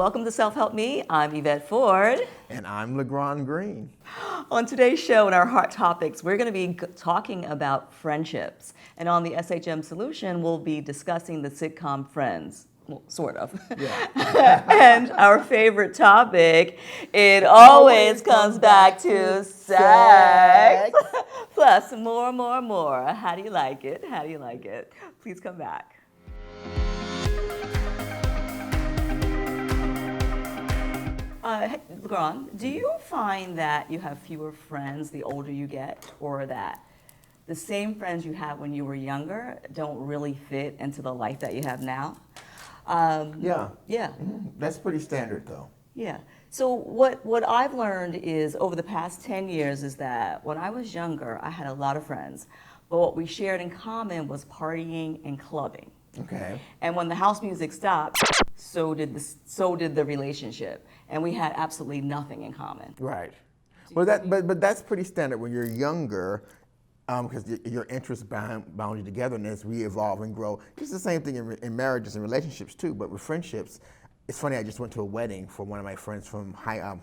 welcome to Self-Help Me. I'm Yvette Ford. And I'm LeGrande Green. On today's show and our hot topics, we're going to be talking about friendships. And on the SHM solution, we'll be discussing the sitcom Friends. Well, sort of. Yeah. And our favorite topic, it always comes back to sex. Plus, more. How do you like it? How do you like it? Please come back. LeGrande, do you find that you have fewer friends the older you get, or that the same friends you had when you were younger don't really fit into the life that you have now? Yeah. Mm-hmm. That's pretty standard, though. Yeah. So what I've learned is over the past 10 years is that when I was younger, I had a lot of friends, but what we shared in common was partying and clubbing. Okay. And when the house music stopped, so did the relationship, and we had absolutely nothing in common. Right. Well, but that's pretty standard when you're younger, because your interests bound you together, and as we evolve and grow, it's the same thing in marriages and relationships too. But with friendships, it's funny. I just went to a wedding for one of my friends from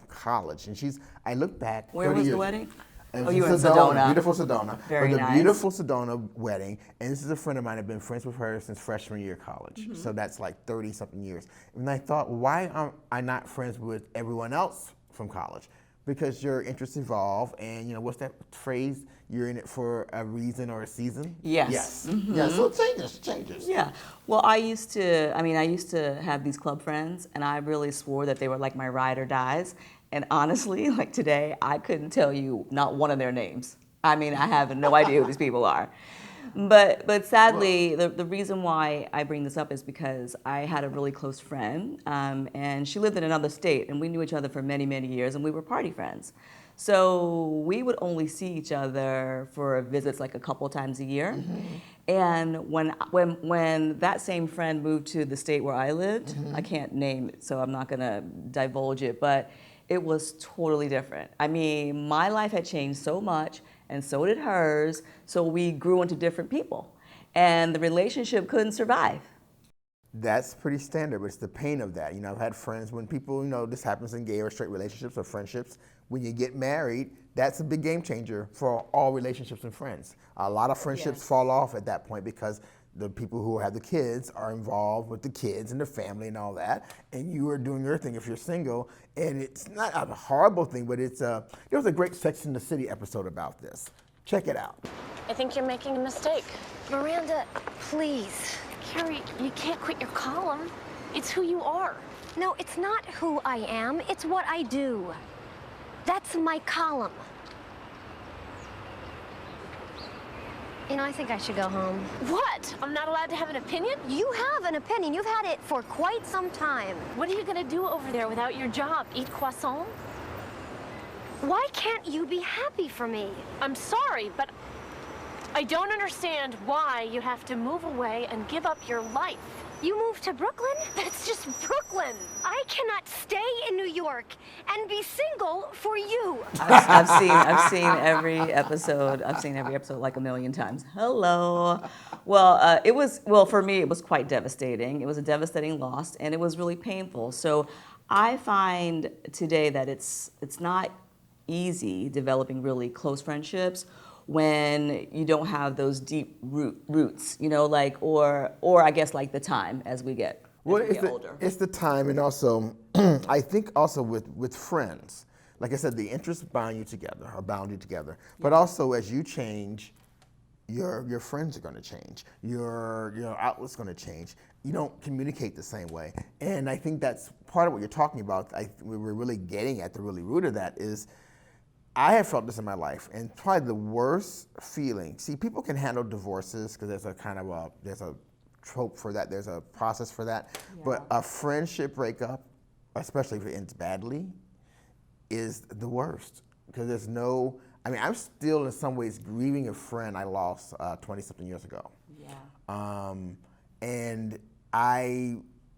college, and I look back. Where was the wedding? And oh, you were in Sedona. Beautiful Sedona. Very nice. Beautiful Sedona wedding. And this is a friend of mine. I've been friends with her since freshman year of college. Mm-hmm. So that's like 30-something years. And I thought, why am I not friends with everyone else from college? Because your interests evolve, and what's that phrase? You're in it for a reason or a season? Yes. Mm-hmm. Yeah, so it changes. Yeah. Well, I used to have these club friends, and I really swore that they were like my ride or dies. And honestly, like today, I couldn't tell you not one of their names. I mean, I have no idea who these people are. But sadly, the reason why I bring this up is because I had a really close friend, and she lived in another state, and we knew each other for many, many years, and we were party friends. So we would only see each other for visits like a couple times a year. Mm-hmm. And when that same friend moved to the state where I lived, mm-hmm. I can't name it, so I'm not gonna divulge it, but it was totally different. I mean, my life had changed so much, and so did hers, so we grew into different people, and the relationship couldn't survive. That's pretty standard, but it's the pain of that. I've had friends when people, this happens in gay or straight relationships or friendships. When you get married, that's a big game changer for all relationships and friends. A lot of friendships fall off at that point because the people who have the kids are involved with the kids and the family and all that, and you are doing your thing if you're single. And it's not a horrible thing, but there was a great Sex and the City episode about this. Check it out. I think you're making a mistake. Miranda, please. Carrie, you can't quit your column. It's who you are. No, it's not who I am. It's what I do. That's my column. I think I should go home. What? I'm not allowed to have an opinion? You have an opinion. You've had it for quite some time. What are you going to do over there without your job? Eat croissant? Why can't you be happy for me? I'm sorry, but I don't understand why you have to move away and give up your life. You moved to Brooklyn? That's just Brooklyn. I cannot stay in New York and be single for you. I've seen every episode. I've seen every episode like a million times. Hello. Well, for me, it was quite devastating. It was a devastating loss, and it was really painful. So I find today that it's not easy developing really close friendships when you don't have those deep roots, or I guess like the time as we get older. It's the time, and also I think also with friends, like I said, the interests bound you together. Yeah. But also as you change, your friends are going to change. Your outlet's going to change. You don't communicate the same way, and I think that's part of what you're talking about. We're really getting at the really root of that is. I have felt this in my life, and probably the worst feeling. See, people can handle divorces because there's a trope for that. There's a process for that. Yeah. But a friendship breakup, especially if it ends badly, is the worst because there's no. I mean, I'm still in some ways grieving a friend I lost 20-something years ago. Yeah. And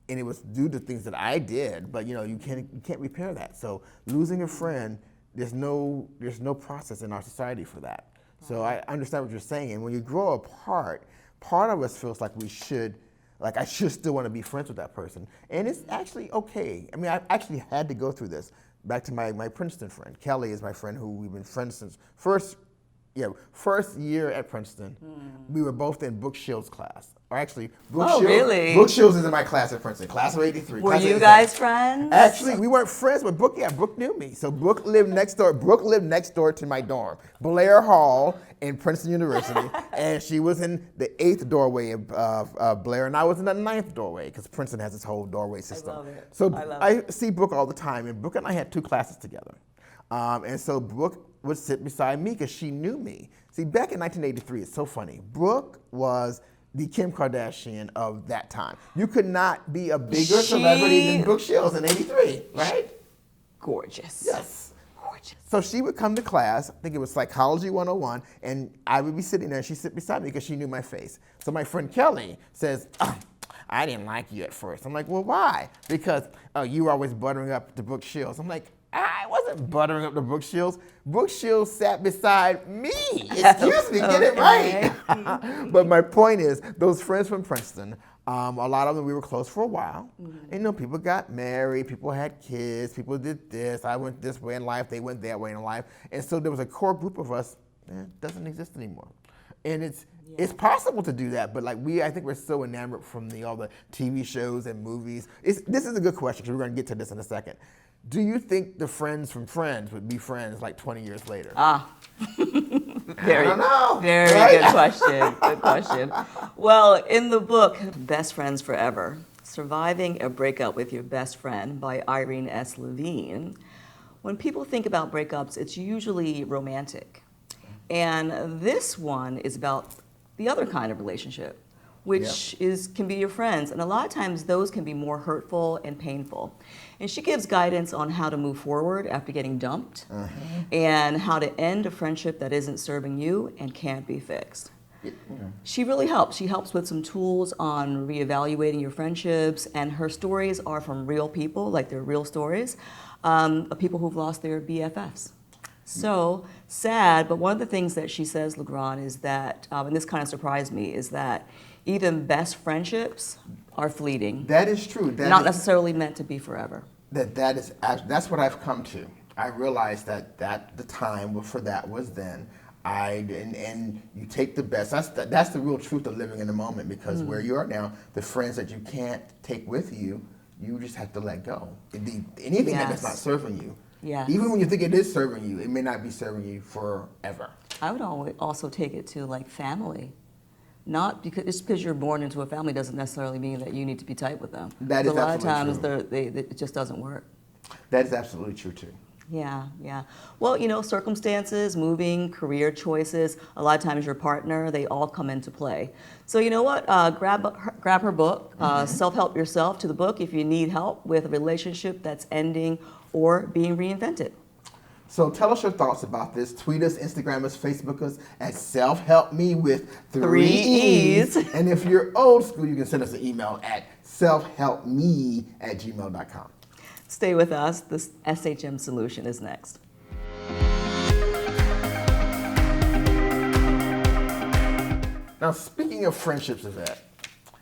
it was due to things that I did, but you can't repair that. So losing a friend. There's no process in our society for that. So I understand what you're saying. And when you grow apart, part of us feels like we should Like I should still want to be friends with that person. And it's actually okay. I mean, I actually had to go through this. Back to my Princeton friend. Kelly is my friend who we've been friends since first year at Princeton. We were both in Brooke Shields' class. Or actually, really? Brooke Shields is in my class at Princeton, class of 83. Were you guys friends? Actually, we weren't friends, but Brooke knew me. So Brooke lived next door. Brooke lived next door to my dorm, Blair Hall in Princeton University, and she was in the 8th doorway of Blair, and I was in the 9th doorway because Princeton has this whole doorway system. I love it. So I see Brooke all the time, and Brooke and I had 2 classes together, and so Brooke would sit beside me because she knew me. See, back in 1983, it's so funny. Brooke was the Kim Kardashian of that time. You could not be a bigger celebrity than Brooke Shields in 83, right? Gorgeous. Yes. Gorgeous. So she would come to class, I think it was Psychology 101, and I would be sitting there and she'd sit beside me because she knew my face. So my friend Kelly says, I didn't like you at first. I'm like, well, why? Because you were always buttering up to Brooke Shields. I'm like, I wasn't buttering up to Brooke Shields. Brooke Shields sat beside me. Excuse me, get it right. But my point is, those friends from Princeton, a lot of them, we were close for a while. And people got married, people had kids, people did this. I went this way in life, they went that way in life. And so there was a core group of us that doesn't exist anymore. And it's possible to do that, but I think we're so enamored from all the TV shows and movies. This is a good question because we're going to get to this in a second. Do you think the friends from Friends would be friends 20 years later? I don't know. Very Right? good question. Good question. Well, in the book, Best Friends Forever, Surviving a Breakup with Your Best Friend by Irene S. Levine, when people think about breakups, it's usually romantic. And this one is about the other kind of relationship, which can be your friends. And a lot of times those can be more hurtful and painful. And she gives guidance on how to move forward after getting dumped and how to end a friendship that isn't serving you and can't be fixed. She really helps. She helps with some tools on reevaluating your friendships, and her stories are from real people, they're real stories, of people who've lost their BFFs. So sad, but one of the things that she says, LeGrande, is that, and this kind of surprised me, is that even best friendships are fleeting. That is true. Not necessarily meant to be forever. That's what I've come to. I realized that the time for that was then. And you take the best. That's the real truth of living in the moment, because where you are now, the friends that you can't take with you, you just have to let go. Anything that's not serving you. Yes. Even when you think it is serving you, it may not be serving you forever. I would also take it to family. Not because just because you're born into a family doesn't necessarily mean that you need to be tight with them. That is a lot of times true. It just doesn't work. That is absolutely true too. Yeah. Well, circumstances, moving, career choices, a lot of times your partner, they all come into play. So you know what? Grab her book, Self-Help Yourself, to the book if you need help with a relationship that's ending or being reinvented. So tell us your thoughts about this. Tweet us, Instagram us, Facebook us at selfhelpme with 3 E's. And if you're old school, you can send us an email at selfhelpme@gmail.com. Stay with us. This SHM solution is next. Now, speaking of friendships, Yvette,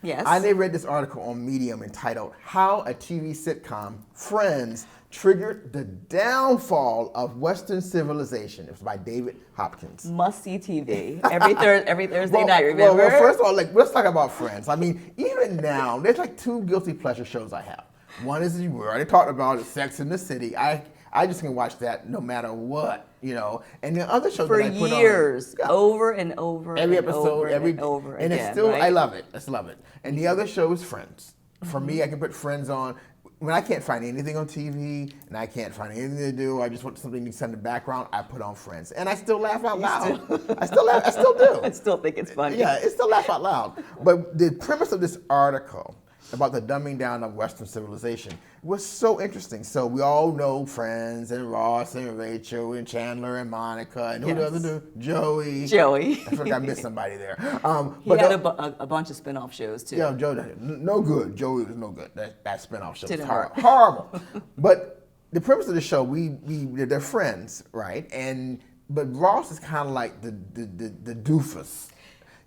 Yes. I read this article on Medium entitled "How a TV Sitcom, Friends, Triggered the Downfall of Western Civilization." It was by David Hopkins. Must-see TV. Every Thursday night, remember? Well, first of all, let's talk about Friends. I mean, even now, there's 2 guilty pleasure shows I have. One is, we already talked about it, Sex in the City. I just can watch that no matter what, And the other shows For that I put years, on, over and over, every and episode, over every and over and again, it's still, right? I love it. I just love it. And the other show is Friends. For me, I can put Friends on when I can't find anything on TV and I can't find anything to do. I just want something to send in the background. I put on Friends, and I still laugh out loud. I still laugh. I still do. I still think it's funny. Yeah, it still laugh out loud. But the premise of this article about the dumbing down of Western civilization was so interesting. So we all know Friends and Ross and Rachel and Chandler and Monica and who the other two? Joey. Joey. I feel like I missed somebody there. He had a bunch of spin-off shows too. Yeah, Joey, no good. Joey was no good. That spin-off show was Didn't work. horrible. But the premise of the show, they're friends, right? But Ross is kind of like the doofus.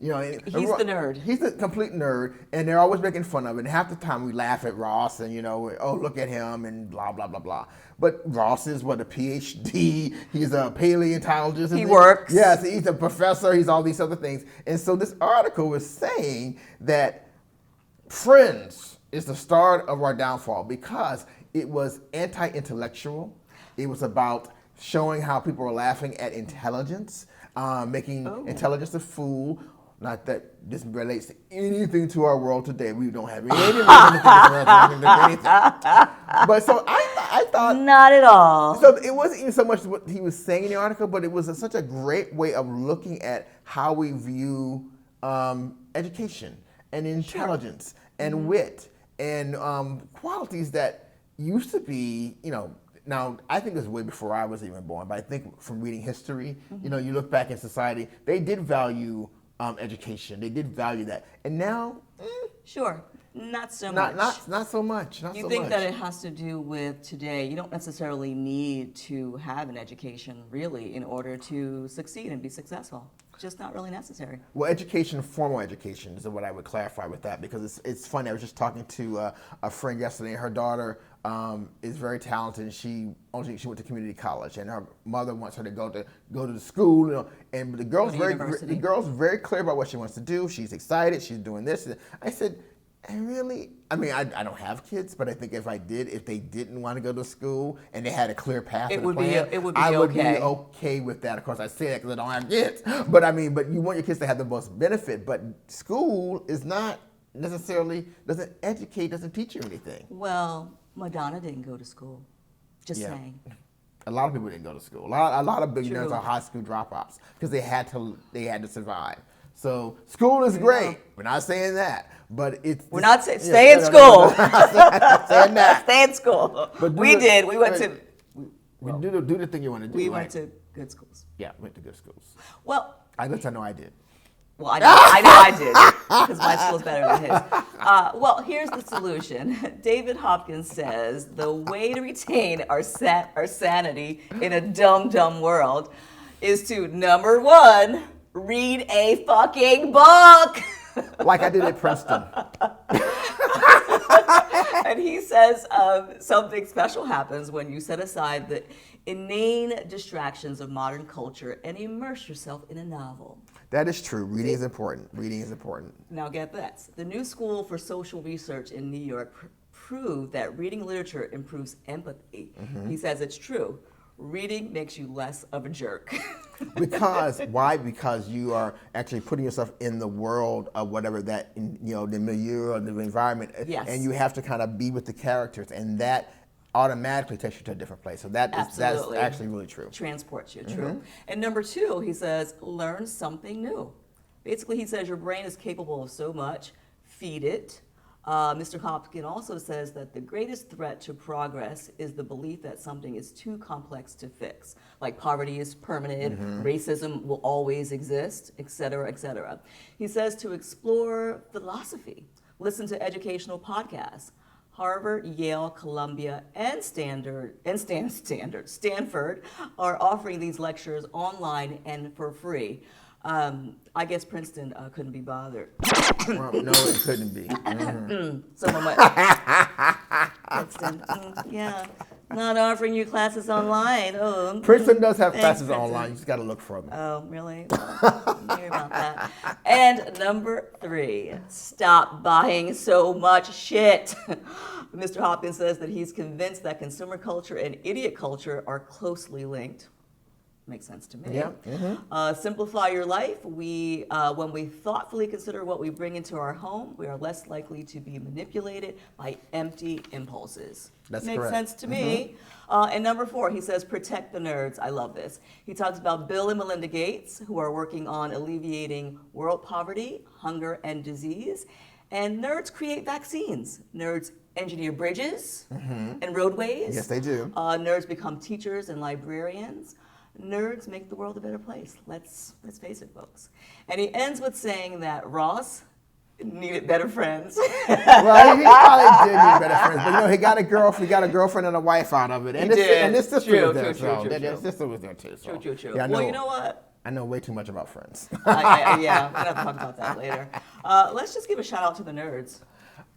You know, He's the nerd. He's a complete nerd, and they're always making fun of it. And half the time we laugh at Ross, and oh, look at him, and blah blah blah blah. But Ross is a PhD. He's a paleontologist. He works. Yes, he's a professor. He's all these other things. And so this article was saying that Friends is the start of our downfall because it was anti-intellectual. It was about showing how people are laughing at intelligence, making intelligence a fool. Not that this relates to anything to our world today. We don't have any reason to think anything. But so I thought... Not at all. So it wasn't even so much what he was saying in the article, but it was such a great way of looking at how we view education and intelligence and wit and qualities that used to be, now, I think this was way before I was even born, but I think from reading history, you look back in society, they did value education. They did value that. And now, Sure, not so much. Not so much. You think that it has to do with today. You don't necessarily need to have an education, really, in order to succeed and be successful. Just not really necessary. Well, education, formal education is what I would clarify with that, because it's funny. I was just talking to a friend yesterday. Her daughter is very talented. She went to community college, and her mother wants her to go to the school. And the girl's very clear about what she wants to do. She's excited. She's doing this. I said, I don't have kids, but I think if they didn't want to go to school and they had a clear path, it would be okay with that. Of course, I say that because I don't have kids, but you want your kids to have the most benefit. But school is not necessarily doesn't teach you anything. Well, Madonna didn't go to school. Just saying. A lot of people didn't go to school. A lot of billionaires are high school dropouts because they had to survive. So school is great. We're not saying that, but we're not saying stay in school. Saying that. Stay in school. But we went to. Do the thing you want to do. We went to good schools. Yeah, went to good schools. Well, I know I did. Well, I know I did, because my school's better than his. Well, here's the solution. David Hopkins says the way to retain our sanity in a dumb world is to, number one, read a fucking book. Like I did at Princeton. And he says something special happens when you set aside the inane distractions of modern culture and immerse yourself in a novel. That is true. Reading is important. Reading is important. Now get this. The New School for Social Research in New York proved that reading literature improves empathy. Mm-hmm. He says it's true. Reading makes you less of a jerk. Why? Because you are actually putting yourself in the world of whatever that, the milieu or the environment. Yes. And you have to kind of be with the characters, and that automatically takes you to a different place. So that's actually really true. Transports you, true. And number two, he says, learn something new. Basically, he says your brain is capable of so much. Feed it. Mr. Hopkins also says that the greatest threat to progress is the belief that something is too complex to fix. Like poverty is permanent, racism will always exist, et cetera, et cetera. He says to explore philosophy, listen to educational podcasts. Harvard, Yale, Columbia, and Stanford are offering these lectures online and for free. I guess Princeton couldn't be bothered. Well, no, it couldn't be. Someone went, Princeton, yeah, not offering you classes online. Oh, Princeton does have classes Princeton. online. You just got to look for them. Oh, really? Well, didn't hear about that. And number three, stop buying so much shit. Mr. Hopkins says that he's convinced that consumer culture and idiot culture are closely linked. Makes sense to me. Yeah. Simplify your life. When we thoughtfully consider what we bring into our home, we are less likely to be manipulated by empty impulses. That's Makes correct. sense to me. And number four, he says, protect the nerds. I love this. He talks about Bill and Melinda Gates, who are working on alleviating world poverty, hunger, and disease. And nerds create vaccines. Nerds engineer bridges and roadways. Yes, they do. Nerds become teachers and librarians. Nerds make the world a better place. Let's face it, folks. And he ends with saying that Ross needed better friends. Well, he probably did need better friends, but he got a girlfriend and a wife out of it, and his sister was there. His sister was there too. So. True. Yeah, well, you know what? I know way too much about Friends. Yeah, we're going to talk about that later. Let's just give a shout out to the nerds.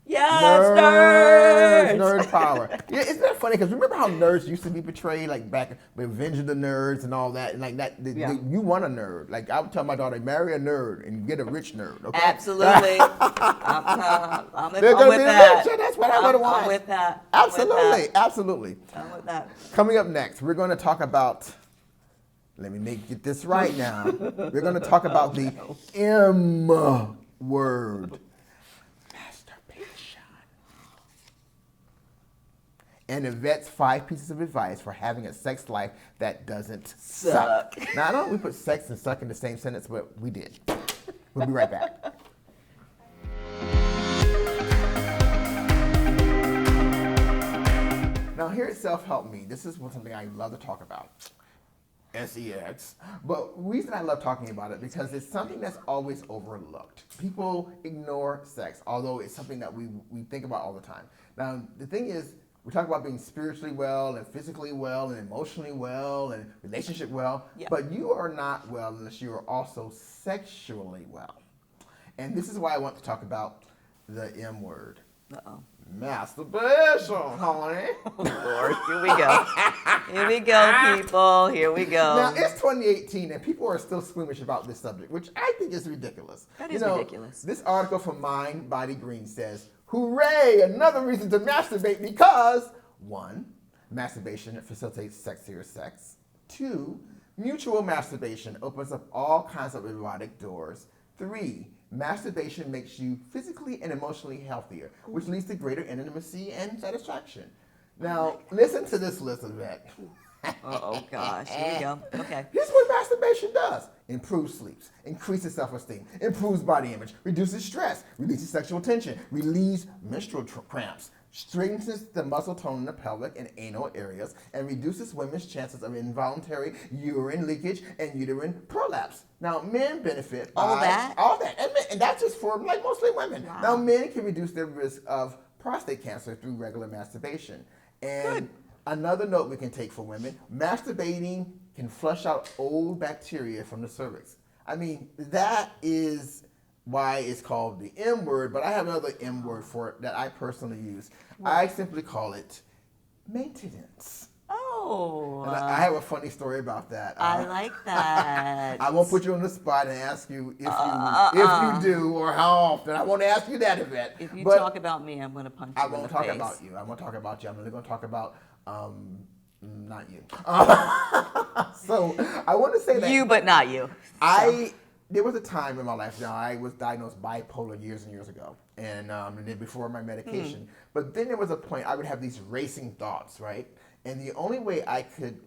Yes, nerds! Nerd power. Yeah, isn't that funny? Because remember how nerds used to be portrayed, like back with Revenge of the Nerds and all that, and like that. You want a nerd. Like I would tell my daughter, marry a nerd and get a rich nerd. Okay? Absolutely. I'm They're with gonna be that. rich, and that's what I would want. I'm with that. Absolutely, absolutely. I'm with that. Coming up next, we're going to talk about. Let me get this right now. We're going to talk about the M word. And Yvette's 5 pieces of advice for having a sex life that doesn't suck. Now, I don't know if we put sex and suck in the same sentence, but we did. We'll be right back. Now, here at Self-Help Me, this is something I love to talk about. SEX. But the reason I love talking about it because it's something that's always overlooked. People ignore sex, although it's something that we think about all the time. Now, the thing is, we talk about being spiritually well and physically well and emotionally well and relationship well, but you are not well unless you are also sexually well. And this is why I want to talk about the M word. Uh-oh. Masturbation, honey. Oh, Lord, here we go. Here we go, people. Here we go. Now, it's 2018, and people are still squeamish about this subject, which I think is ridiculous. That is ridiculous. This article from Mind Body Green says, hooray, another reason to masturbate because, 1, masturbation facilitates sexier sex. 2, mutual masturbation opens up all kinds of erotic doors. 3, masturbation makes you physically and emotionally healthier, which leads to greater intimacy and satisfaction. Now, listen to this list, Yvette. Oh gosh, here we go. Okay. Here's what masturbation does. Improves sleeps, increases self-esteem, improves body image, reduces stress, releases sexual tension, relieves menstrual cramps, strengthens the muscle tone in the pelvic and anal areas, and reduces women's chances of involuntary urine leakage and uterine prolapse. Now, men benefit by all that, and that's just for like mostly women. Wow. Now, men can reduce their risk of prostate cancer through regular masturbation. And another note we can take for women, masturbating can flush out old bacteria from the cervix. I mean, that is why it's called the M word, but I have another M word for it that I personally use. I simply call it maintenance. Oh. And I have a funny story about that. I like that. I won't put you on the spot and ask you if you do or how often. I won't ask you that, Yvette. If you talk about me, I'm going to punch you in the face. I won't talk about you. I won't talk about you. I'm only going to talk about not you. So I want to say that you, but not you. There was a time in my life now I was diagnosed bipolar years and years ago, and then before my medication. But then there was a point I would have these racing thoughts, right? And the only way I could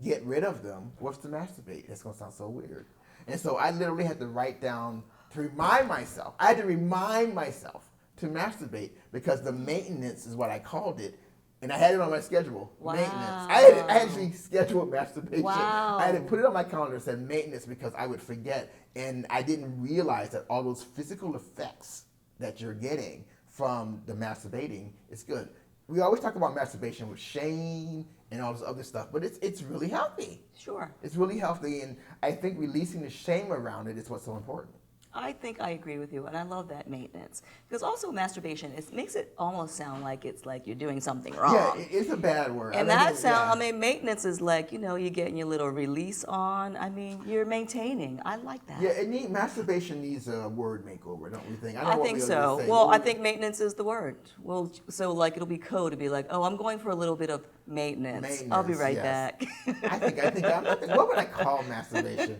get rid of them was to masturbate. It's gonna sound so weird. And so I literally had to write down to remind myself. I had to remind myself to masturbate because the maintenance is what I called it. And I had it on my schedule, maintenance. I actually scheduled masturbation. Wow. I had to put it on my calendar and said maintenance because I would forget. And I didn't realize that all those physical effects that you're getting from the masturbating is good. We always talk about masturbation with shame and all this other stuff, but it's really healthy. Sure. It's really healthy, and I think releasing the shame around it is what's so important. I think I agree with you, and I love that maintenance. Because also masturbation, it makes it almost sound like it's like you're doing something wrong. Yeah, it's a bad word. And I mean, maintenance is like, you're getting your little release on. I mean, you're maintaining. I like that. Yeah, masturbation needs a word makeover, don't we think? I think so. Well, I think maintenance is the word. Well, so like it'll be code to be like, oh, I'm going for a little bit of maintenance. I'll be right back. I think what would I call masturbation?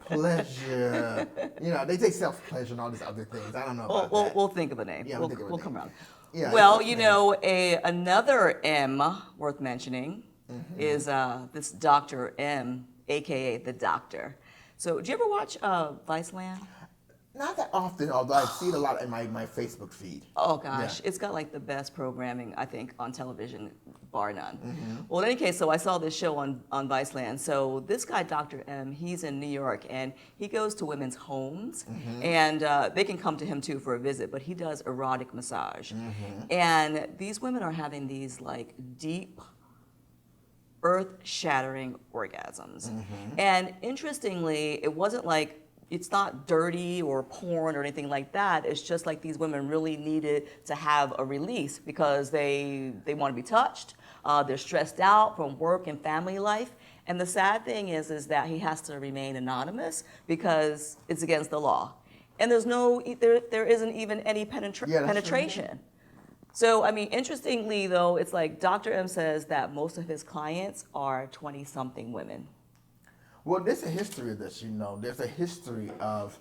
Pleasure. They say self-pleasure and all these other things. I don't know about that. We'll think of a name. Yeah, we'll come around. Yeah, well, another M worth mentioning is this Dr. M, a.k.a. the Doctor. So, do you ever watch Viceland? Not that often, although I've seen a lot in my Facebook feed. Oh gosh, It's got like the best programming, I think, on television, bar none. Mm-hmm. Well, in any case, so I saw this show on Viceland. So this guy, Dr. M, he's in New York, and he goes to women's homes, and they can come to him too for a visit, but he does erotic massage. And these women are having these like deep earth-shattering orgasms. And interestingly, it wasn't like, it's not dirty or porn or anything like that. It's just like these women really needed to have a release because they want to be touched. They're stressed out from work and family life. And the sad thing is that he has to remain anonymous because it's against the law. And there isn't even any penetration. So, I mean, interestingly though, it's like Dr. M says that most of his clients are 20-something women. Well, there's a history of this, There's a history of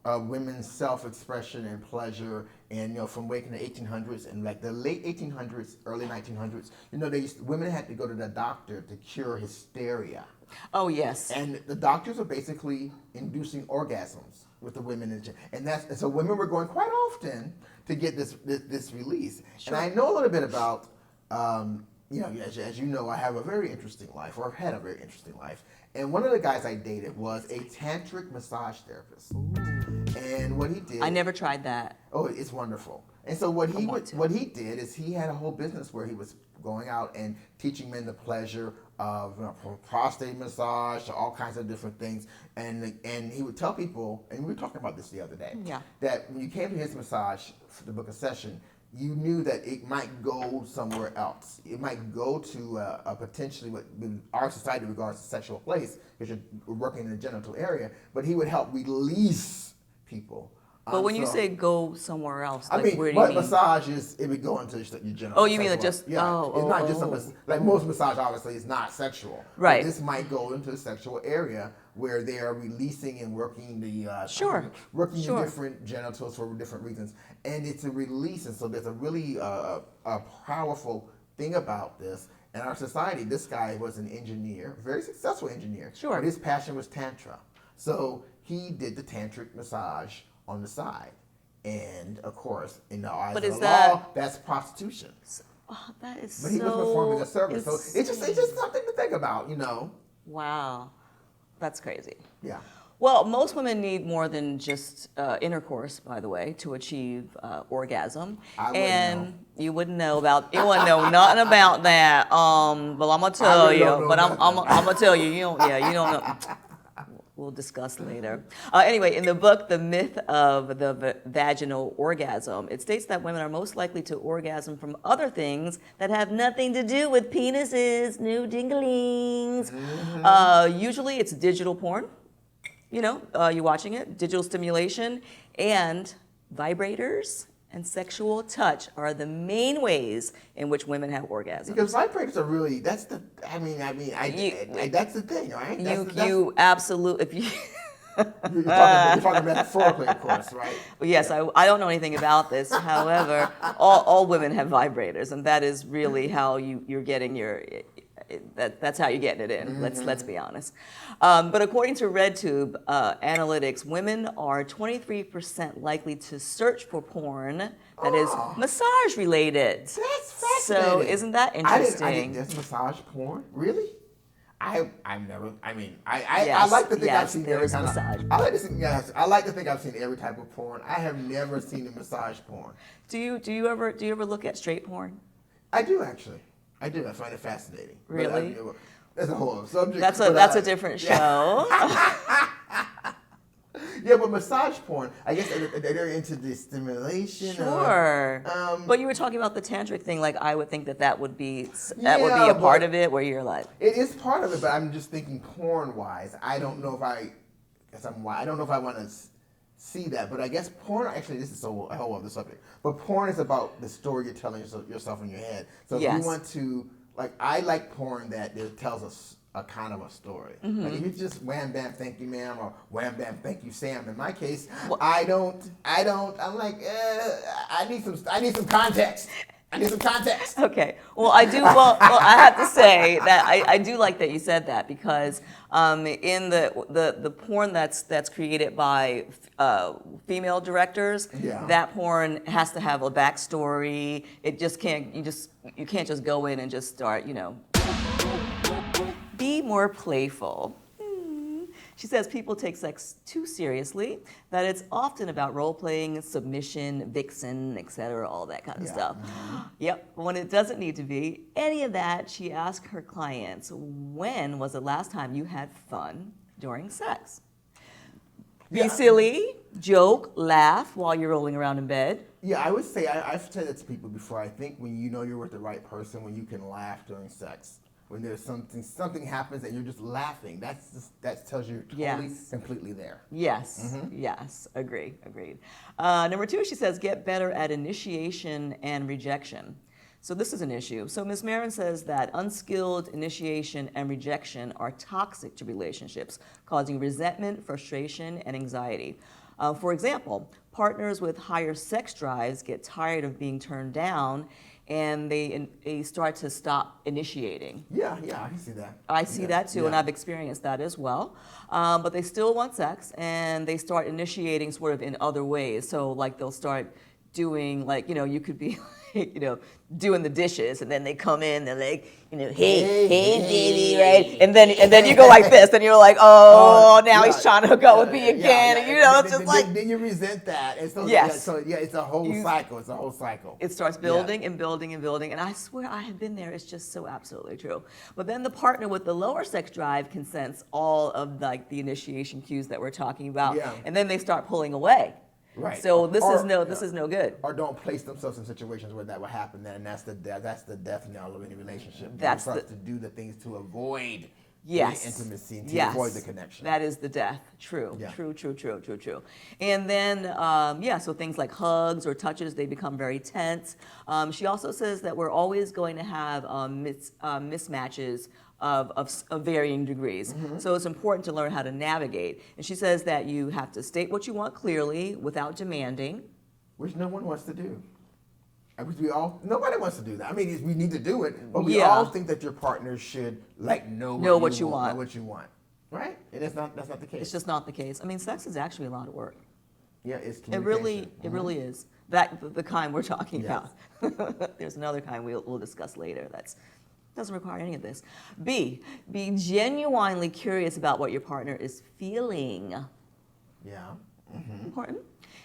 women's self-expression and pleasure, and from waking the 1800s and like the late 1800s, early 1900s. Women had to go to the doctor to cure hysteria. Oh yes. And the doctors are basically inducing orgasms with the women, and so women were going quite often to get this release. Sure. And I know a little bit about. As you know, I have a very interesting life, or I've had a very interesting life. And one of the guys I dated was a tantric massage therapist. Ooh. And what he did... I never tried that. Oh, it's wonderful. And so what he did is he had a whole business where he was going out and teaching men the pleasure of from prostate massage to all kinds of different things. And he would tell people, and we were talking about this the other day, that when you came to his massage to book a session, you knew that it might go somewhere else. It might go to a potentially what our society regards as a sexual place, because you're working in the genital area, but he would help release people. But when you say go somewhere else, like, I mean, where do you mean? Massage is, it would go into your genital. Oh, you mean like just, yeah. It's not just like most massage obviously is not sexual. Right. But this might go into the sexual area where they are releasing and working the the different genitals for different reasons. And it's a release, and so there's a really a powerful thing about this. In our society, this guy was an engineer, very successful engineer. Sure. But his passion was Tantra. So he did the tantric massage on the side. And of course, in the eyes of the law, that's prostitution. Oh, that is But he was performing a service. So it's just something to think about, Wow. That's crazy. Yeah. Well, most women need more than just intercourse, by the way, to achieve orgasm. You wouldn't know nothing about that. Well, I'm gonna tell you, but I'm gonna tell you, you don't know. We'll discuss later. Anyway, in the book, The Myth of the Vaginal Orgasm, it states that women are most likely to orgasm from other things that have nothing to do with penises, no dinglings. Usually it's digital porn. You're watching it, digital stimulation, and vibrators and sexual touch are the main ways in which women have orgasms. Because vibrators are really, that's the thing, right? You absolutely, you're talking metaphorically, of course, right? Well, yes, I don't know anything about this. However, all women have vibrators, and that is really how you're getting that's how you're getting it in. Let's be honest. But according to RedTube analytics, women are 23% likely to search for porn that is massage related. That's fascinating. So isn't that interesting? I didn't there's massage porn, really? I've never. I Yes, like to think I've seen there every is kind massage. I like to think I've seen every type of porn. I have never seen a massage porn. Do you ever look at straight porn? I do actually. I do. I find it fascinating. Really? That's a whole other subject. That's a different show. Yeah, but massage porn, I guess they're into the stimulation. Sure. But you were talking about the tantric thing. Like, I would think that would be a part of it, where you're like. It is part of it, but I'm just thinking porn-wise. I don't know if I want to see that, but I guess porn. Actually, this is a whole other subject. But porn is about the story you're telling yourself in your head. So if you want to, I like porn that tells us a kind of a story. Like if you just wham bam thank you ma'am or wham bam thank you Sam. In my case, I don't. I'm like I need some context. I need some context. Okay. Well, I do. Well, I have to say that I do like that you said that, because in the porn that's created by female directors, that porn has to have a backstory. It just can't. You can't just go in and just start. Be more playful. She says people take sex too seriously, that it's often about role-playing, submission, vixen, etc., all that kind of stuff. Yep, when it doesn't need to be any of that, she asked her clients, when was the last time you had fun during sex? Be silly, joke, laugh while you're rolling around in bed. Yeah, I would say, I've said that to people before, I think when you know you're with the right person, when you can laugh during sex. When there's something happens and you're just laughing, that tells you you're totally, completely there. Yes, yes, agreed. Number 2, she says, get better at initiation and rejection. So this is an issue. So Ms. Marin says that unskilled initiation and rejection are toxic to relationships, causing resentment, frustration, and anxiety. For example, partners with higher sex drives get tired of being turned down, and they start to stop initiating. Yeah, I can see that. I see that too, and I've experienced that as well. But they still want sex, and they start initiating sort of in other ways. So like they'll start doing, like, you could be doing the dishes, and then they come in and they, hey, baby, right? And then you go like this, and you're like, now he's trying to hook up with me again, and it's just like. Then you resent that. And so, yes. It's a whole cycle. It starts building and building and building, and I swear I have been there. It's just so absolutely true. But then the partner with the lower sex drive can sense all of the initiation cues that we're talking about, and then they start pulling away. Right. So this is no good. Or don't place themselves in situations where that will happen. Then that's the death knell of any relationship. That's to do the things to avoid the intimacy, to avoid the connection. That is the death. True. Yeah. True. And then so things like hugs or touches, they become very tense. She also says that we're always going to have mismatches of varying degrees. So it's important to learn how to navigate. And she says that you have to state what you want clearly without demanding. Which no one wants to do. Nobody wants to do that. I mean, we need to do it, but we all think that your partner should know what you want. Right? And that's not the case. It's just not the case. I mean, sex is actually a lot of work. Yeah, it's communication. It really is. The kind we're talking about. There's another kind we'll discuss later that's doesn't require any of this. B, be genuinely curious about what your partner is feeling. Yeah. Important.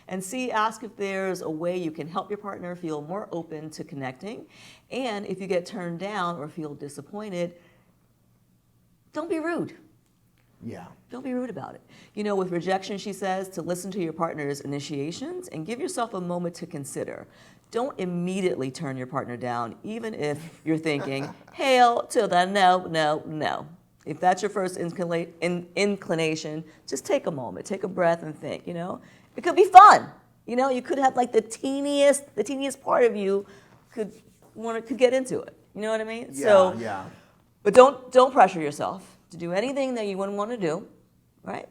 And C, ask if there's a way you can help your partner feel more open to connecting. And if you get turned down or feel disappointed, don't be rude. Yeah. Don't be rude about it. With rejection, she says, to listen to your partner's initiations and give yourself a moment to consider. Don't immediately turn your partner down, even if you're thinking, hail to the no. If that's your first inclination, just take a moment, take a breath and think, It could be fun. You could have the teeniest part of you could get into it. You know what I mean? Yeah. But don't pressure yourself to do anything that you wouldn't want to do, right?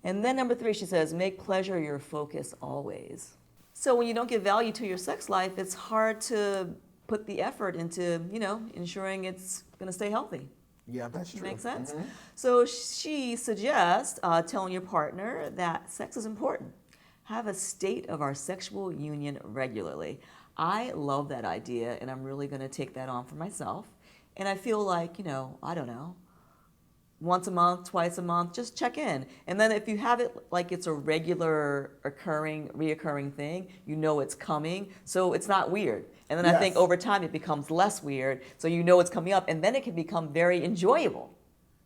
And then number 3, she says, make pleasure your focus always. So when you don't give value to your sex life, it's hard to put the effort into, ensuring it's going to stay healthy. Yeah, that's true. Makes sense? So she suggests telling your partner that sex is important. Have a state of our sexual union regularly. I love that idea, and I'm really going to take that on for myself. And I feel like, I don't know, once a month, twice a month, just check in. And then if you have it like it's a regular reoccurring thing, it's coming, so it's not weird. And then I think over time it becomes less weird, so it's coming up, and then it can become very enjoyable.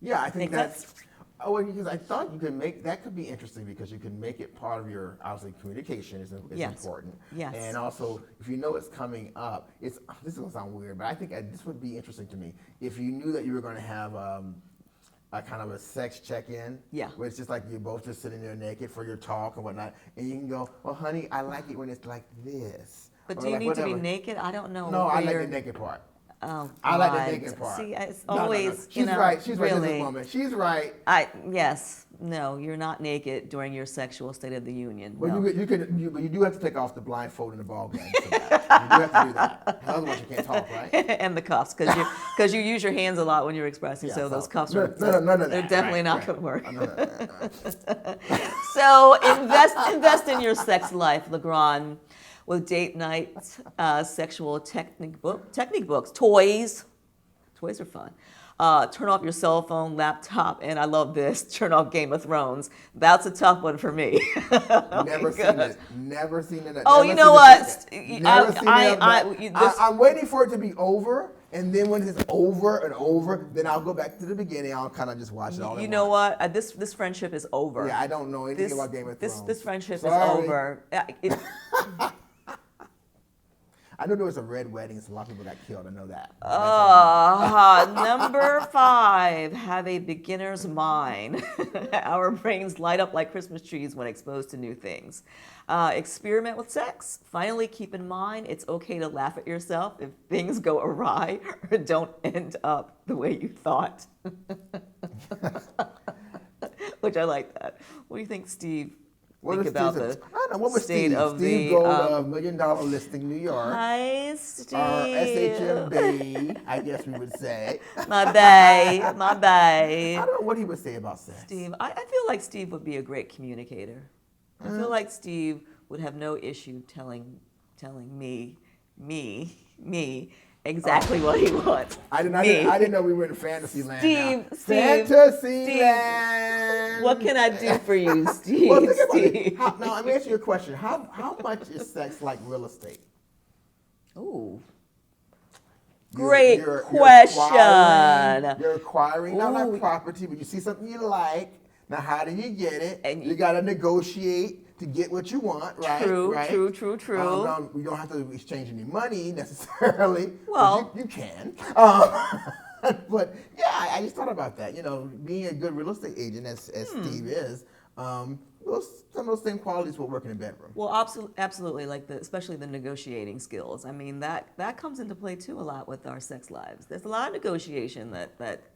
Yeah, I think that's. Oh, because I thought you could that could be interesting because you can make it part of your, obviously, communication is important. Yes. And also, if it's coming up, this is going to sound weird, but I think this would be interesting to me. If you knew that you were going to have a kind of a sex check-in, where it's just like you're both just sitting there naked for your talk and whatnot, and you can go, well, honey, I like it when it's like this. But do you need to be naked? I don't know. No, I like the naked part. Oh, I like the naked part. See, it's always, She's right. She's right, really. this woman. She's right. Yes. No, you're not naked during your sexual state of the union. Well, no. but you do have to take off the blindfold in the ball game. For that. You do have to do that. Otherwise, you can't talk, right? And the cuffs, because you use your hands a lot when you're expressing. So those cuffs none of that. They're definitely not going to work. Right. So invest in your sex life, LeGrande, with date nights, sexual technique books, toys. Toys are fun. turn off your cell phone, laptop, and I love this, turn off Game of Thrones. That's a tough one for me. Never seen it. Never seen it. Oh, Never you seen know it what? yet. Never seen it. I'm waiting for it to be over, and then when it's over and over, then I'll go back to the beginning. I'll kind of just watch it all at once. You know what? This friendship is over. Yeah, I don't know anything about Game of Thrones. This friendship is Sorry. over. I know there was a red wedding, so a lot of people got killed. I know that. Number 5, have a beginner's mind. Our brains light up like Christmas trees when exposed to new things. Experiment with sex. Finally, keep in mind it's okay to laugh at yourself if things go awry or don't end up the way you thought. Which I like that. What do you think, Steve? Think about the I don't know, what was state Steve? of Steve the Gold, $1 million listing, New York. Hi, Steve. Our SHM bae, I guess we would say. My bae. I don't know what he would say about sex. Steve, I feel like Steve would be a great communicator. I feel like Steve would have no issue telling me exactly what he wants. I didn't know we were in fantasy land. Steve, Fantasy land. What can I do for you, Steve? Well, think about Steve. it. Now, let me ask you a question. How much is sex like real estate? Ooh. Great question. You're acquiring not Ooh. like property, but you see something you like. Now, how do you get it? And you got to negotiate to get what you want, right? True, right? true. We don't have to exchange any money necessarily. Well, you can. But yeah, I just thought about that. You know, being a good real estate agent, as Steve is, some of those same qualities will work in a bedroom. Well, absolutely, especially the negotiating skills. I mean, that comes into play too a lot with our sex lives. There's a lot of negotiation that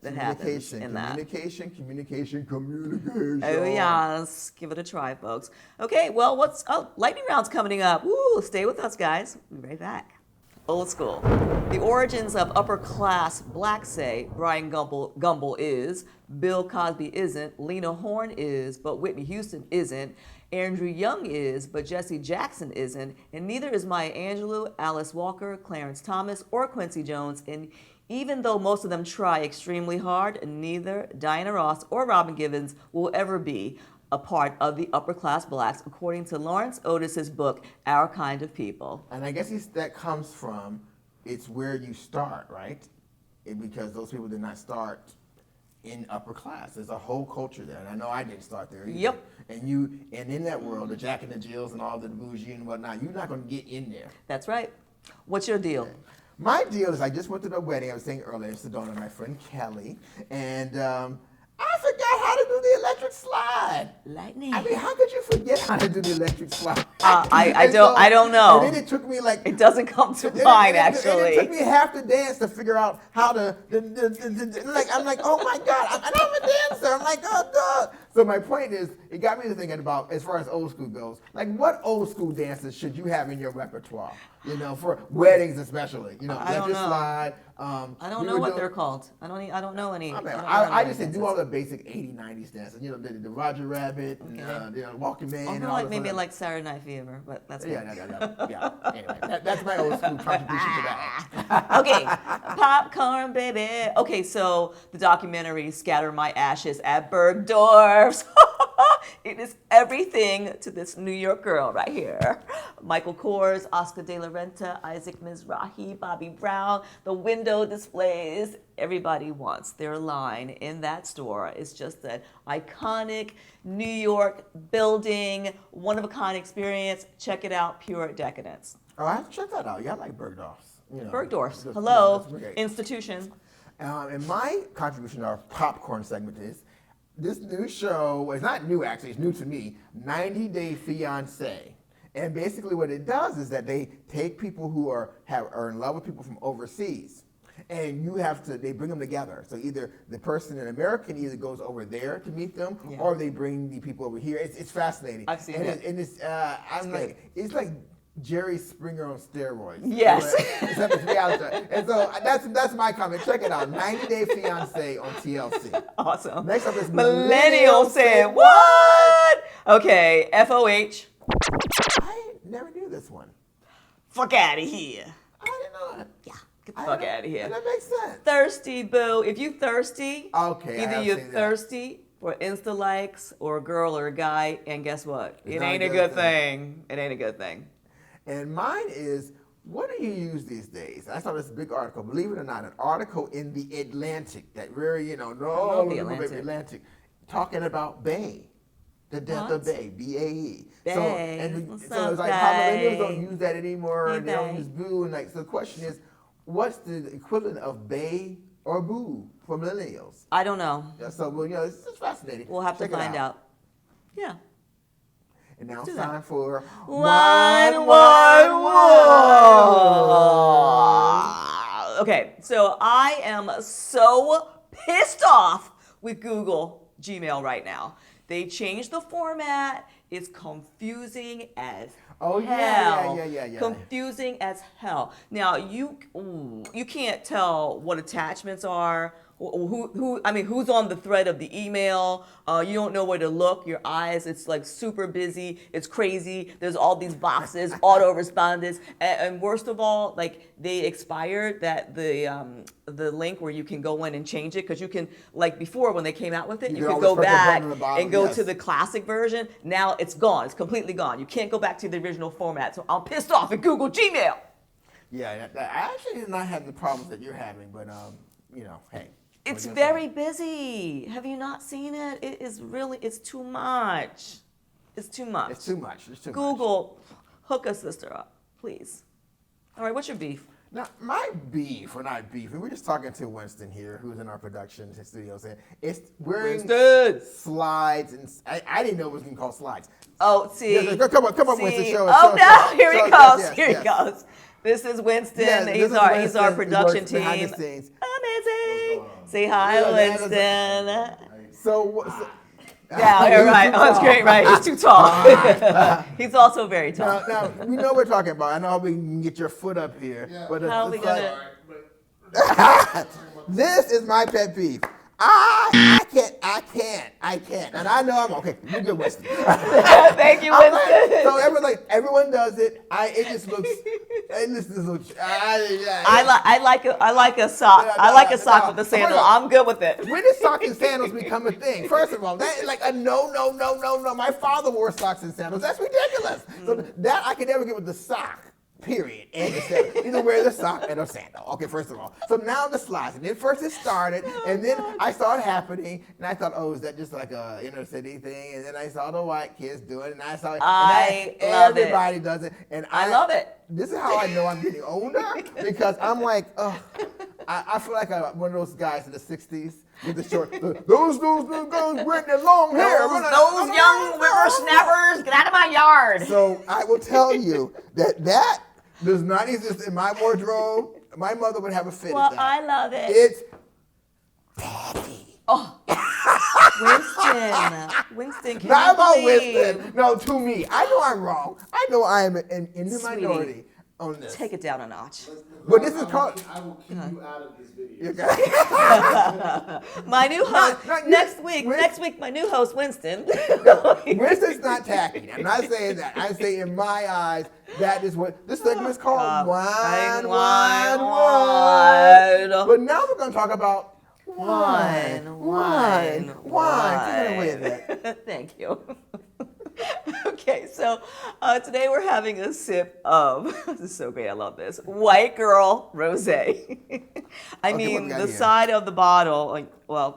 happens in that. Communication. Oh yes, give it a try, folks. Okay, well, lightning round's coming up. Woo, stay with us, guys. We'll be right back. Old school. The origins of upper class black say Brian Gumble is, Bill Cosby isn't, Lena Horne is, but Whitney Houston isn't, Andrew Young is, but Jesse Jackson isn't, and neither is Maya Angelou, Alice Walker, Clarence Thomas, or Quincy Jones, and even though most of them try extremely hard, neither Diana Ross or Robin Givens will ever be a part of the upper class blacks, according to Lawrence Otis's book, Our Kind of People. And I guess that comes from, it's where you start, right? Because those people did not start in upper class. There's a whole culture there, and I know I didn't start there either. Yep. And in that world, the Jack and the Jills and all the bougie and whatnot, you're not going to get in there. That's right. What's your deal? My deal is I just went to the wedding I was saying earlier in Sedona, my friend Kelly, and I forgot how to do the electric slide. Lightning. I mean, how could you forget how to do the electric slide? I don't know. And then it took me it doesn't come to mind, actually. It took me half the dance to figure out how to, I'm like, oh my God, I'm a dancer. I'm like, oh God. So my point is, it got me to thinking about, as far as old school goes, like what old school dances should you have in your repertoire? You know, for weddings especially. You know, electric slide. I don't know what they're called. I don't know any. I just say do all the basic 80s, 90s dances. You know, the Roger Rabbit, and Walking Man. I feel like maybe like Saturday Night Fever, but that's yeah. Anyway, that's my old school contribution to that. Okay, popcorn, baby. Okay, so the documentary "Scatter My Ashes at Bergdorf's." It is everything to this New York girl right here. Michael Kors, Oscar de la Renta, Isaac Mizrahi, Bobby Brown, the window displays. Everybody wants their line in that store. It's just that iconic New York building, one-of-a-kind experience. Check it out, pure decadence. Oh, I have to check that out. Yeah, I like Bergdorf's. Bergdorf's, hello, institution. And my contribution to our popcorn segment is, this new show, it's not new actually, it's new to me, 90 Day Fiancé. And basically what it does is that they take people who are in love with people from overseas, and they bring them together. So either the person in America either goes over there to meet them, or they bring the people over here. It's fascinating. I've seen it. And it's like Jerry Springer on steroids. Yes. Except it's reality. And so that's my comment. Check it out. 90 Day Fiancé on TLC. Awesome. Next up is Millennials saying what? Okay, FOH. I never knew this one. Fuck out of here. I didn't know that. Yeah. Get the fuck out of here. That makes sense. Thirsty, boo. If you thirsty, Okay, either I've you're seen that. thirsty for Insta likes or a girl or a guy, and guess what? It's It not ain't a good thing. It ain't a good thing. And mine is, what do you use these days? I saw this big article, believe it or not, an article in the Atlantic, that very, love the Atlantic. talking about Bay, the death of What? Bay, B-A-E. Bae. So What's so it's up, like how bae? millennials don't use that anymore, Hey, and they don't bae. use boo, and like, so the question is, what's the equivalent of Bay or boo for millennials? I don't know. Yeah, so, well, it's just fascinating. We'll have to Check it find out. Yeah. And now it's do that. time for One. Okay, so I am so pissed off with Google Gmail right now. They changed the format. It's confusing as Oh, yeah, hell. yeah. Confusing as hell. Now you can't tell what attachments are. Who's on the thread of the email? You don't know where to look. Your eyes, it's like super busy. It's crazy. There's all these boxes, autoresponders, and worst of all, like they expired the link where you can go in and change it, because you can, like before when they came out with it, you could always go press the button back on the bottom, and go yes. to the classic version. Now it's gone. It's completely gone. You can't go back to the original format. So I'm pissed off at Google Gmail. Yeah, I actually did not have the problems that you're having, but hey. It's very busy. Have you not seen it? It is really, it's too much. It's too much. It's too much. Google, hook a sister up, please. All right, what's your beef? Now, my beef, or not beef, and we're just talking to Winston here, who's in our production studios, and it's wearing Winston! slides, and I didn't know it was going to call slides. Oh, see. Yeah, come on, see. Winston, show Oh, us. no, here he goes. Yes, Here yes. he goes. This is Winston. Yes, this he's is our Winston, production who works behind team. the scenes. Amazing. Say hi, Yeah, that is- Winston. So Yeah, you're right. Oh, that's great, right? He's too tall. He's also very tall. Now, we know what we're talking about. I know we can get your foot up here. Yeah. But How are we it's like- gonna? This is my pet peeve. I can't. And I know I'm okay. You're good, Winston. Thank you, I'm Winston. so everyone does it. It just looks. I like a sock. I like a sock with a sandal. I'm good with it. When did socks and sandals become a thing? First of all, that is like a no. My father wore socks and sandals. That's ridiculous. So that I could never get with the sock. Period. And the sandal. Either wear the sock and a sandal. Okay, first of all. So now the slides. And then first it started, and then I saw it happening, and I thought, oh, is that just like a inner city thing? And then I saw the white kids do it, and I saw it. I love it. Everybody does it. And I love it. This is how I know I'm getting older, because I'm like, I feel like one of those guys in the 60s with the short, those guys with their long hair. Those young whippersnappers, get out of my yard. So I will tell you that does not exist in my wardrobe. My mother would have a fit Well, at that. I love it. It's daddy. Oh, Winston, can Not you about believe? Winston. No, to me. I know I'm wrong. I know I am in the Sweetie, minority on this. Take it down a notch. But this is called. I will keep you out of this video. My new host No, next week, my new host, Winston. Winston's not tacky. I'm not saying that. I'm saying in my eyes, that is what this segment is called. Wine. But now we're going to talk about wine. Take it away, Yvette. Thank you. Okay, so today we're having a sip of, this is so great, I love this, White Girl Rosé. I Okay, mean, what we got the here? side of the bottle, like, well,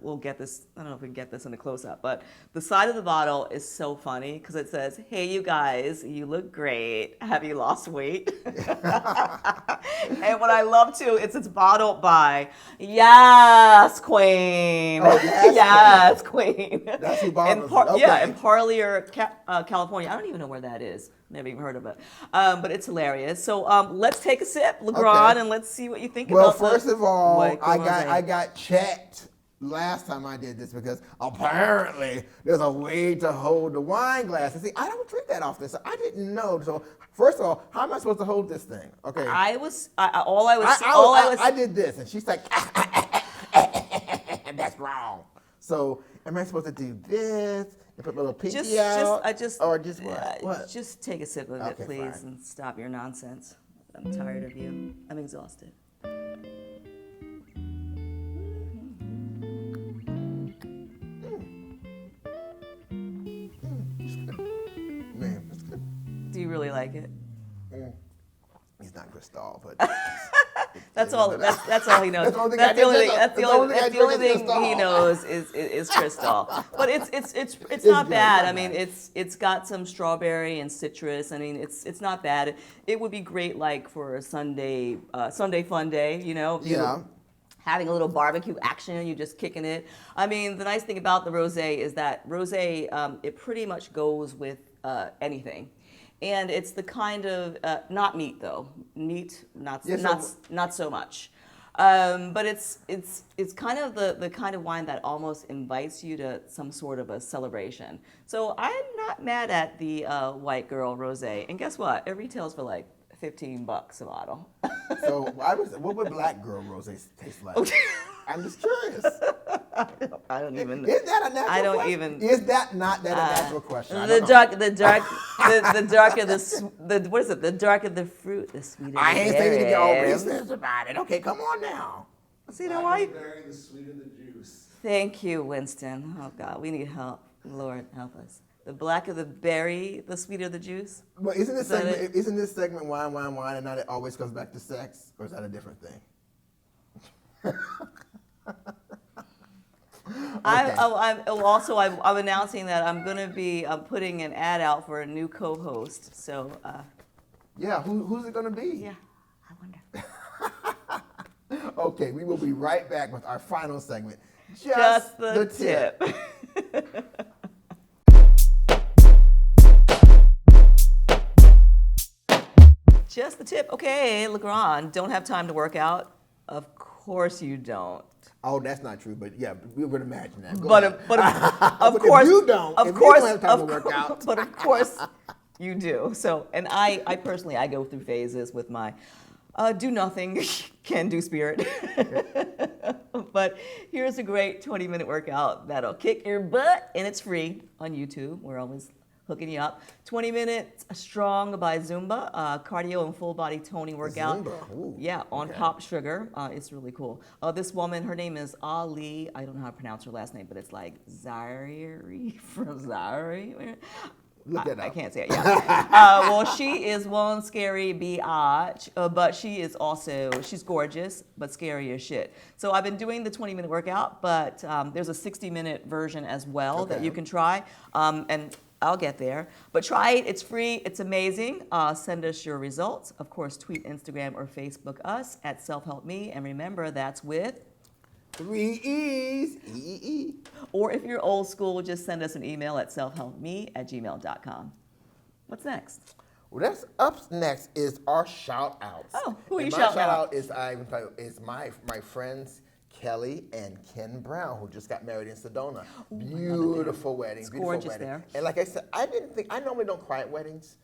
we'll get this, I don't know if we can get this in a close-up, but the side of the bottle is so funny because it says, hey, you guys, you look great. Have you lost weight? And what I love, too, it's bottled by Yes Queen. Oh, Yes Yes Queen. That's who bottles it. Yeah, Okay. in Parlier, California. I don't even know where that is. Never even heard of it. But it's hilarious. So let's take a sip, LeGrande, Okay. and let's see what you think Well, about first of all, White Girl I Rosé. got checked last time I did this because apparently there's a way to hold the wine glass. And see, I don't drink that often, so I didn't know. So first of all, how am I supposed to hold this thing? Okay. I did this, and she's like, that's wrong. So am I supposed to do this and put my little pinky out? Or just what? What? Just take a sip of it, Okay, please, fine. and stop your nonsense. I'm tired of you. I'm exhausted. Man, that's good. Do you really like it? He's not Cristal, but That's all. That's all he knows. That's the only thing That's I the only drink. thing. That's the That's only. the only That's thing the I only drink is thing he Cristal. knows is Cristal. But it's not good, bad. not I mean, bad. it's got some strawberry and citrus. I mean, it's not bad. It would be great like for a Sunday fun day. You know. Yeah. Having a little barbecue action, you just kicking it. I mean, the nice thing about the rosé is that rosé, it pretty much goes with anything. And it's the kind of, not meat though, meat, not so much. But it's kind of the kind of wine that almost invites you to some sort of a celebration. So I'm not mad at the White Girl Rosé. And guess what? It retails for like $15 a bottle. So what would Black Girl Rosé taste like? I'm just curious. I don't even. Is that a natural I don't question? even. Is that not that a natural question? I The don't know. the darker the what is it? The darker the fruit, the sweeter. I the ain't saying you to get all berry. racist about it. Okay, come on now. See, now why? Berry, the sweeter the juice. Thank you, Winston. Oh God, we need help. Lord, help us. The blacker the berry, the sweeter the juice. But isn't this Is that segment isn't this segment wine, wine, wine, and not it always comes back to sex, or is that a different thing? I'm announcing that I'm going to be putting an ad out for a new co-host. So, Yeah, who's it gonna be? yeah, I wonder. Okay, we will be right back with our final segment. Just the tip. Just the tip. Okay, LeGrande, don't have time to work out? Of course you don't. Oh, that's not true, but yeah, we would imagine that. Go But ahead. of But course if you don't, Of if you course, don't have time to work out. But of course, you do. So, and I personally, I go through phases with my do nothing, can do spirit. But here's a great 20-minute workout that'll kick your butt, and it's free on YouTube. We're always hooking you up. 20 minutes strong by Zumba, cardio and full body toning workout. Zumba, ooh, Yeah, on okay. Pop Sugar. It's really cool. This woman, her name is Ali. I don't know how to pronounce her last name, but it's like Zaire from Zaire. Look that I up. can't say it. Yeah. Well, she is one scary biatch, but she's gorgeous, but scary as shit. So I've been doing the 20-minute workout, but there's a 60-minute version as well that Okay. you can try, and I'll get there. But try it. It's free. It's amazing. Send us your results. Of course, tweet, Instagram, or Facebook us at SelfHelpMe, and remember that's with. 3 E's. E. Or if you're old school, just send us an email at selfhelpme@gmail.com. What's next? Well, that's up next is our shout outs. Oh, who are you my shouting shout out? out is my friends Kelly and Ken Brown, who just got married in Sedona. Beautiful wedding. It's beautiful gorgeous wedding. there. And like I said, I normally don't cry at weddings.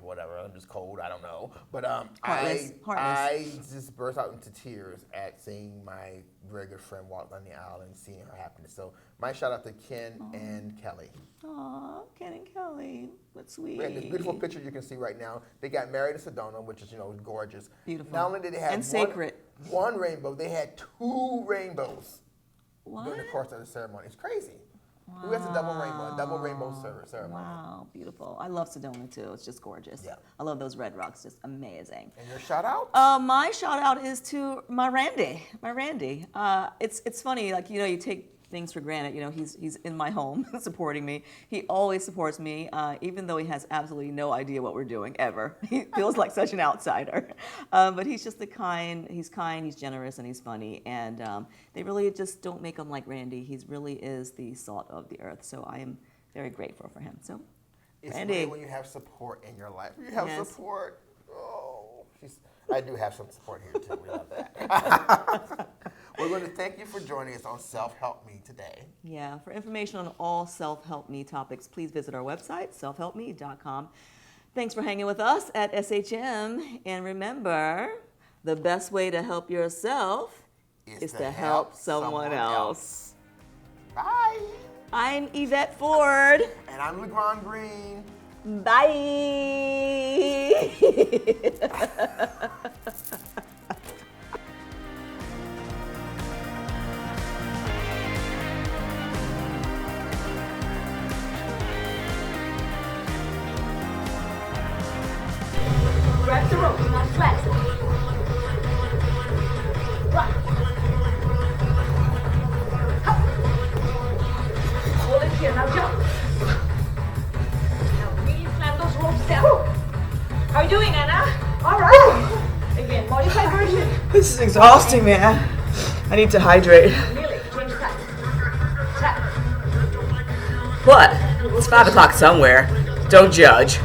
Whatever, I'm just cold, I don't know. But Heartless. I just burst out into tears at seeing my very good friend walk down the aisle and seeing her happiness. So my shout out to Ken and Kelly. Aw, Ken and Kelly, what sweet. We had this beautiful picture you can see right now. They got married in Sedona, which is, gorgeous. Beautiful. Not only did they have And sacred. one rainbow, they had 2 rainbows What? during the course of the ceremony. It's crazy. Who has a double rainbow ceremony? Wow, beautiful. I love Sedona too. It's just gorgeous. Yeah. I love those red rocks, just amazing. And your shout out? My shout out is to my Randy. It's funny, like, you take things for granted. He's in my home supporting me. He always supports me, even though he has absolutely no idea what we're doing ever. He feels like such an outsider. But he's just he's kind, he's generous, and he's funny. And they really just don't make him like Randy. He really is the salt of the earth. So I am very grateful for him. So, It's Randy. great when you have support in your life. You have Yes. support. Oh, I do have some support here too. We love that. We're going to thank you for joining us on Self Help Me today. Yeah, for information on all Self-Help Me topics, please visit our website, selfhelpme.com. Thanks for hanging with us at SHM. And remember, the best way to help yourself is to help someone else. Bye. I'm Yvette Ford. And I'm LeGrande Green. Bye. Grab the rope, not flat. Right. Hop. Hold it here, now jump. Now really slam those ropes down. How are you doing, Anna? All right. Again, modified version. This is exhausting, man. I need to hydrate. Really, change tack. Tap. What? It's 5 o'clock somewhere. Don't judge.